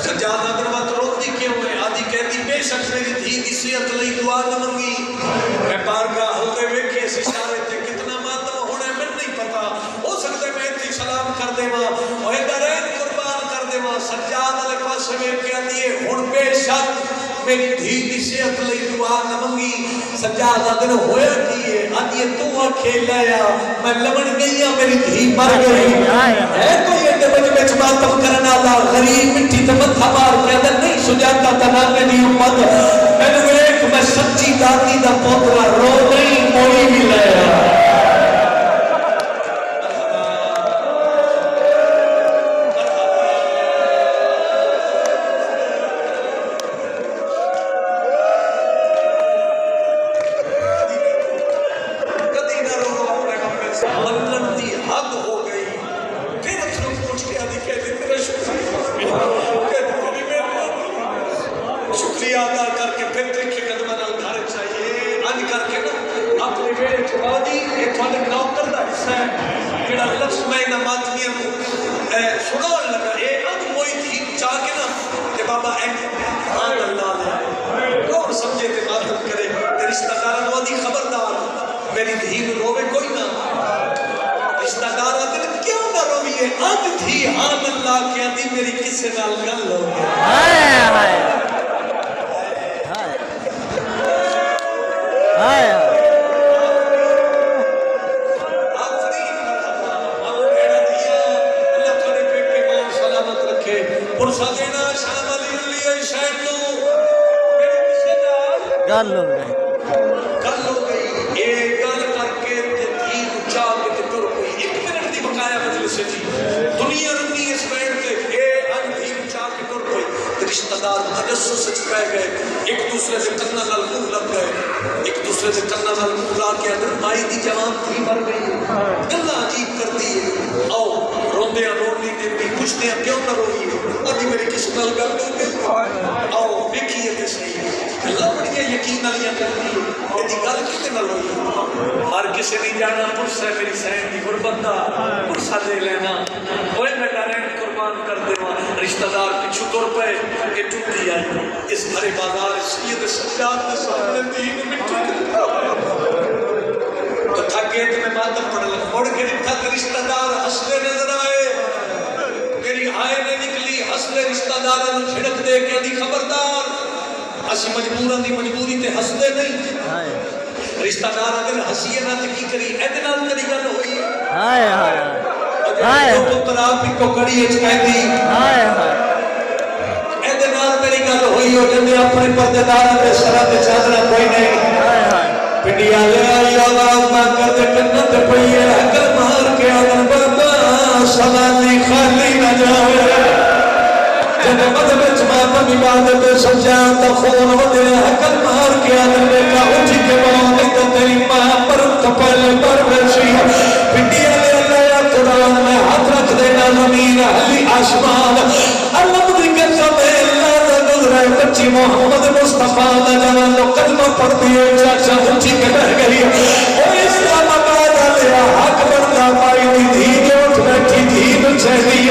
सज्जादा दिन वत रोंदी क्यों है? आदि कहती बेशक मेरी धी की सेहत लई दुआ न मंगी। मैं बारगाह होते वेखे इस इशारे ते कितना मातम होना है मैंने नहीं पता। हो सकता है मैं इतनी सलाम कर देवा और दरैन कुर्बान कर देवा। सज्जाद वाले पासे वेख के आंदी है हुण बेशक मेरी धी की सेहत लई दुआ न मंगी। सज्जादा दिन होया की है? आंदी तू आखे लाया मैं लवण गई हां मेरी धी मर गई है। कोई एडे विच मातम करने वाला गरीब मिट्टी ते मत्था मार के आंदा नहीं सुजाता तना मेरी उम्मत मैनू वेख मैं सच्ची दादी दा पोतरा रो नहीं मोई भी लाया। शुक्रिया अदा करके फिर तीखे कदम घर चाहिए अज करके ना अपने वेड़े चुकादी ये थोड़े नौकर का हिस्सा है जो लफ्ज मैं इन्हें मातमिया सुना लगा ये अज मोई थी चाह के ना ते बाबा हाँ गल्ला कौन समझे ते मातम करे ते रिश्तेदार आदि खबरदार मेरी धी रोवे कोई ना। रिश्तेदार आदि क्यों ना रोविए अज थी हाँ गल्ला के आदि मेरी किसी नाल गल हो गई। गल हो गई ये गल करके धी उच्चा के टुर पई। एक मिनट की बकाया मजलिस जी दुनिया रुनी इस बैठ ते ए अन धी उच्चा के टुर पई। रिश्तेदार तजस्सुस च पै गए एक दूसरे से कन्ना नाल मुंह लग गए एक दूसरे से कन्ना नाल मुंह ला के अगर माई दी जवान थी मर गई गल्ला अजीब करती है। आओ रोंदे रोनी देती पुछते क्यों ना रोइए अभी मेरी किस नाल गल हो गई। आओ देखिए ते सही गल्ला बड़िया यकीन वाली करती है यदि गल किते नाल होई हर किसी ने जाना पुरसा है मेरी सैन की गुरबत दा पुरसा दे लेना ओए मैं नारायण कुर्बान कर देवा। रिश्तेदार पिछू तुर पे ये टूटी आई इस भरे बाजार सैयद सज्जाद के सामने दीन मिट्टी तो थके तो मैं मातम पड़ लगा मुड़ के थक रिश्तेदार हंसते नजर आए मेरी आय ने निकली हंसते रिश्तेदारों को छिड़क दे के दी खबरदार असी मजबूरां दी मजबूरी ते हंसदे नहीं। रिश्तेदार अगर हसीए ना ते की करी एदे नाल तेरी गल होई हाय हाय हाय पुत्र आप ही को कड़ी च कहदी हाय हाय एदे नाल तेरी गल होई हो जंदे अपने पर्देदार ते सरा ते चादरा कोई नहीं हाय हाय पिंडिया ले आई आवाज मां कर दे कन्नत पई है अकल मार के आदन बाबा समाधी खाली न जावे जब मत मातम इबादत सज्जाद खून वदे हकल मार के आदम बेटा उठ के मौत तो तेरी मां पर कपल पर वैसी पिंडिया ले अल्लाह कुरान में हाथ रख देना जमीन हली आसमान अल्लाह की कसम है अल्लाह दा गुजरा बच्ची मोहम्मद मुस्तफा दा जवान लो कलमा पढ़ती है चाचा उठ के रह गई ओ इस्लामाबाद वाले हक बनदा पाई दी धी के उठ बैठी धी चाहिए